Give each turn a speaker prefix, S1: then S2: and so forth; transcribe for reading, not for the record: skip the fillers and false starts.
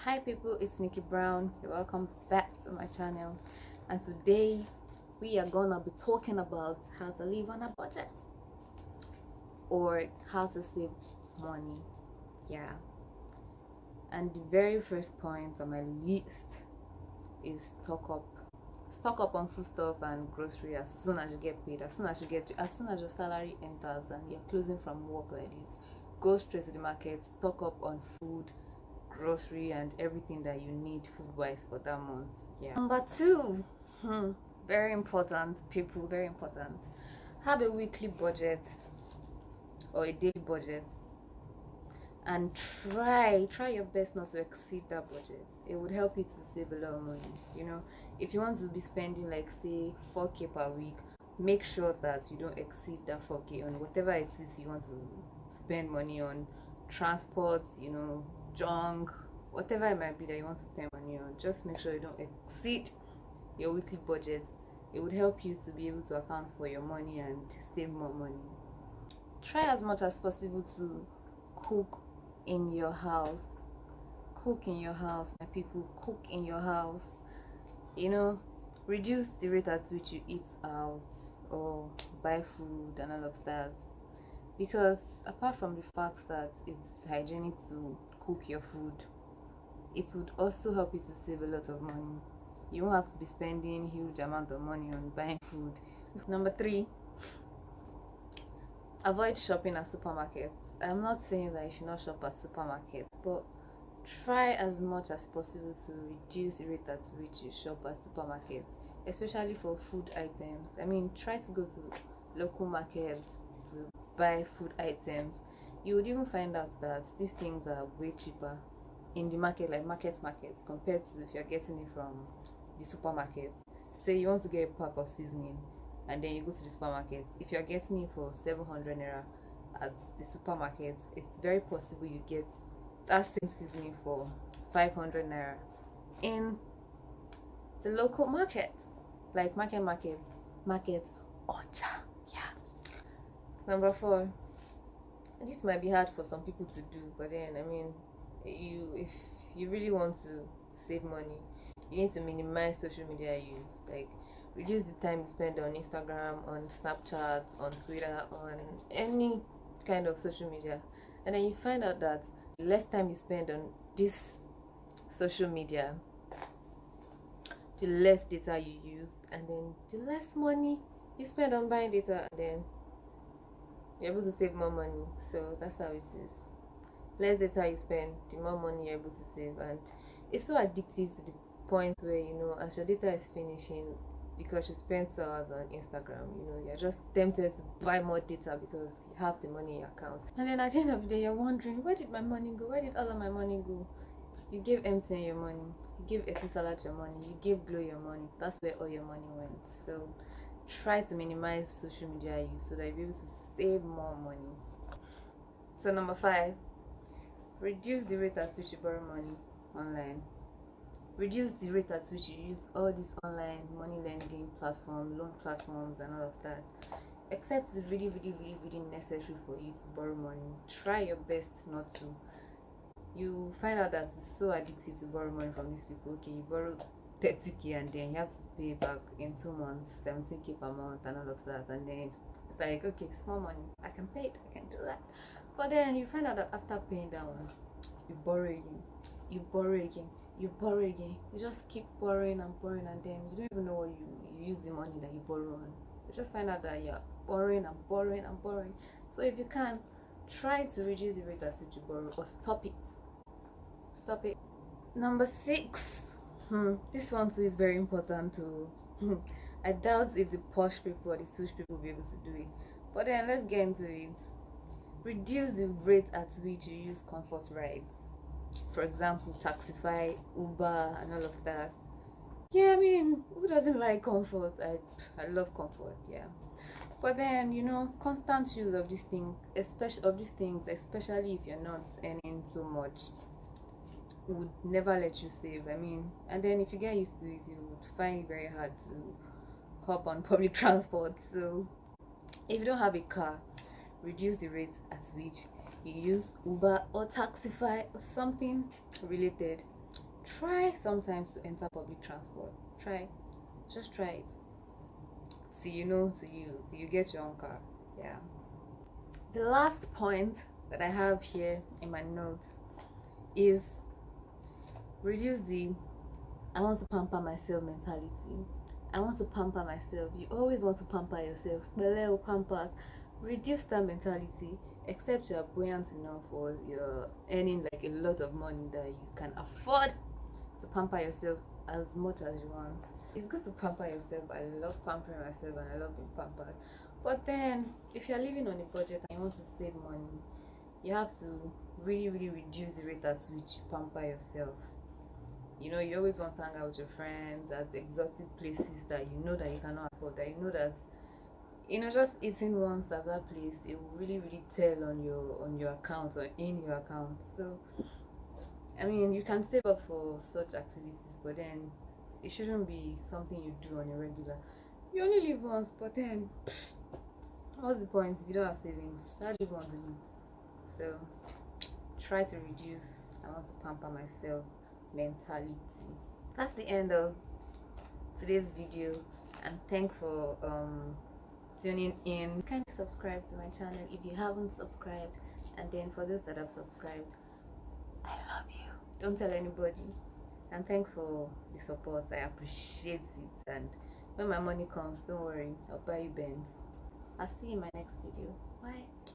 S1: Hi people, it's Nikki Brown. You're welcome back to my channel, and today we are gonna be talking about how to live on a budget or how to save money. Yeah, and the very first point on my list is stock up on foodstuff and grocery as soon as you get paid, as soon as your salary enters and you're closing from work like this. Go straight to the market, stock up on food, grocery, and everything that you need food wise for that month. Yeah. Number two, very important, people, very important. Have a weekly budget or a daily budget, and try your best not to exceed that budget. It would help you to save a lot of money. If you want to be spending like say 4k per week, make sure that you don't exceed that 4k on whatever it is you want to spend money on. Transport, junk, whatever it might be that you want to spend money on. Just make sure you don't exceed your weekly budget. It would help you to be able to account for your money and save more money. Try as much as possible to cook in your house. My people. Cook in your house. Reduce the rate at which you eat out or buy food and all of that, because apart from the fact that it's hygienic to cook your food, it would also help you to save a lot of money. You won't have to be spending huge amount of money on buying food. Number three, avoid shopping at supermarkets. I'm not saying that you should not shop at supermarkets, but try as much as possible to reduce the rate at which you shop at supermarkets, especially for food items. Try to go to local markets to buy food items. You would even find out that these things are way cheaper in the market, like markets, compared to if you're getting it from the supermarket. Say you want to get a pack of seasoning and then you go to the supermarket. If you're getting it for 700 naira at the supermarket, it's very possible you get that same seasoning for 500 naira in the local market, like market Ocha. Yeah. Number four, this might be hard for some people to do, but then if you really want to save money, you need to minimize social media use. Like, reduce the time you spend on Instagram, on Snapchat, on Twitter, on any kind of social media, and then you find out that the less time you spend on this social media, the less data you use, and then the less money you spend on buying data, and then you're able to save more money. So that's how it is. Less data you spend, the more money you're able to save. And it's so addictive to the point where, as your data is finishing, because you spent 2 hours on Instagram, you're just tempted to buy more data because you have the money in your account. And then at the end of the day, you're wondering, where did my money go? Where did all of my money go? You gave MTN your money, you gave Etisalat your money, you gave Glow your money. That's where all your money went. So try to minimize social media use so that you'll be able to save more money. So number five, reduce the rate at which you borrow money online. Reduce the rate at which you use all these online money lending platforms, loan platforms, and all of that. Except it's really, really, really, really necessary for you to borrow money. Try your best not to. You find out that it's so addictive to borrow money from these people. Okay, you borrow 30k and then you have to pay back in 2 months 17k per month and all of that, and then it's like, okay, small money, I can pay it, I can do that. But then you find out that after paying that one, you borrow again, you borrow again, you just keep borrowing and borrowing, and then you don't even know what you use the money that you borrow on. You just find out that you're borrowing and borrowing and borrowing. So if you can, try to reduce the rate at which you borrow, or stop it. Number six, this one too is very important too. I doubt if the posh people or the sush people will be able to do it, but then let's get into it. Reduce the rate at which you use comfort rides. For example, Taxify, Uber, and all of that. Yeah, who doesn't like comfort? I love comfort, yeah. But then, constant use of these things, especially if you're not earning so much, would never let you save. And then if you get used to it, you would find it very hard to hop on public transport. So if you don't have a car, reduce the rate at which you use Uber or Taxify or something related. try sometimes to enter public transport. Try, just try it. Till you know, till you get your own car. Yeah. The last point that I have here in my notes is reduce the I want to pamper myself mentality. I want to pamper myself. You always want to pamper yourself. Beleo pampers. Reduce that mentality. Except you are buoyant enough or you're earning like a lot of money that you can afford to pamper yourself as much as you want. It's good to pamper yourself. I love pampering myself and I love being pampered. But then, if you're living on a budget and you want to save money, you have to really reduce the rate at which you pamper yourself. You know, you always want to hang out with your friends at exotic places that you know that you cannot afford, that you know that just eating once at that place, it will really tell on your account or in your account. So I mean, you can save up for such activities, but then it shouldn't be something you do on a regular. You only live once, but then what's the point if you don't have savings? How do you want to live? So try to reduce I want to pamper myself mentality. That's the end of today's video, and thanks for tuning in. Kindly subscribe to my channel if you haven't subscribed, and then for those that have subscribed, I love you. Don't tell anybody. And thanks for the support. I appreciate it. And when my money comes, don't worry, I'll buy you Benz. I'll see you in my next video. Bye.